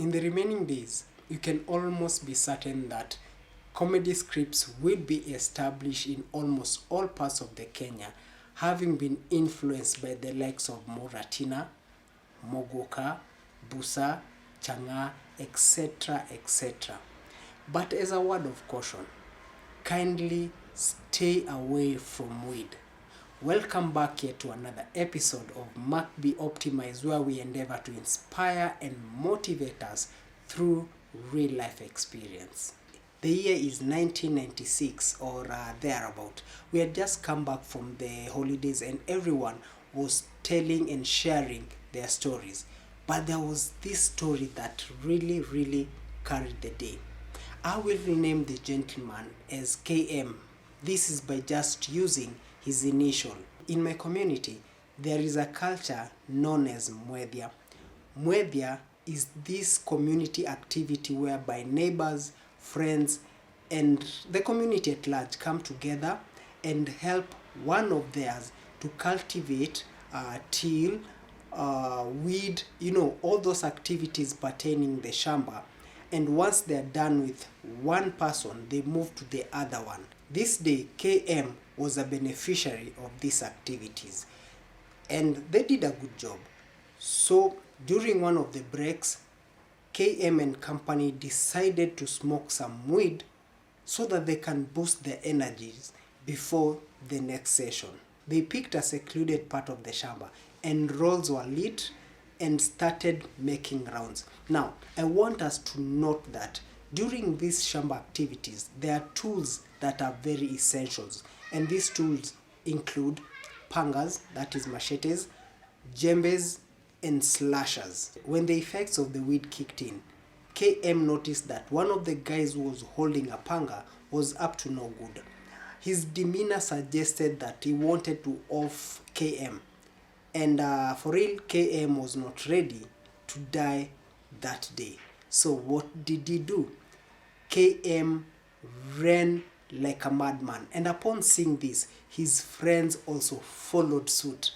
In the remaining days, you can almost be certain that comedy scripts will be established in almost all parts of the Kenya, having been influenced by the likes of Moratina, Mogoka, Busa, Changa, etc. etc. But as a word of caution, kindly stay away from weed. Welcome back here to another episode of Mak-B Optimized, where we endeavor to inspire and motivate us through real life experience. The year is 1996 or thereabout. We had just come back from the holidays and everyone was telling and sharing their stories. But there was this story that really carried the day. I will rename the gentleman as KM. This is by just using his initial. In my community, there is a culture known as Mwedhya. Mwedhya is this community activity whereby neighbors, friends, and the community at large come together and help one of theirs to cultivate, till, weed, all those activities pertaining the shamba. And once they're done with one person, they move to the other one. This day, KM was a beneficiary of these activities and they did a good job. So during one of the breaks, KM and company decided to smoke some weed so that they can boost their energies before the next session. They picked a secluded part of the shamba and rolls were lit and started making rounds. Now, I want us to note that during these shamba activities, there are tools that are very essentials. And these tools include pangas, that is machetes, jembes, and slashers. When the effects of the weed kicked in, KM noticed that one of the guys who was holding a panga was up to no good. His demeanor suggested that he wanted to off KM. And for real, KM was not ready to die that day. So what did he do? KM ran like a madman. And upon seeing this, his friends also followed suit.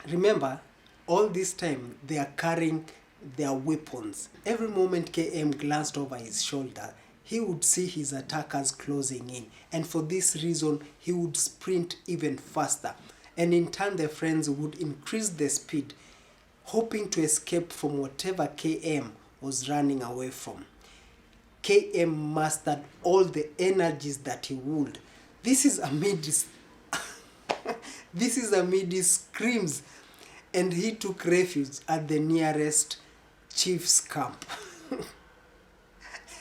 Remember, all this time they are carrying their weapons. Every moment KM glanced over his shoulder, he would see his attackers closing in. And for this reason, he would sprint even faster. And in turn, their friends would increase the speed, hoping to escape from whatever KM was running away from. KM mastered all the energies that he would. This is amid his screams, and he took refuge at the nearest chief's camp.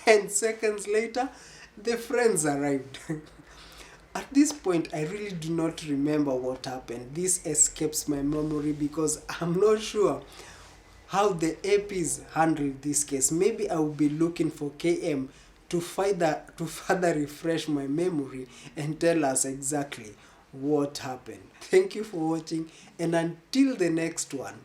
And seconds later, the friends arrived. At this point, I really do not remember what happened. This escapes my memory because I'm not sure how the APs handled this case. Maybe I will be looking for KM to further refresh my memory and tell us exactly what happened. Thank you for watching, and until the next one,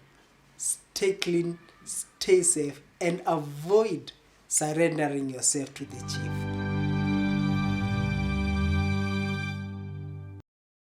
stay clean, stay safe, and avoid surrendering yourself to the chief.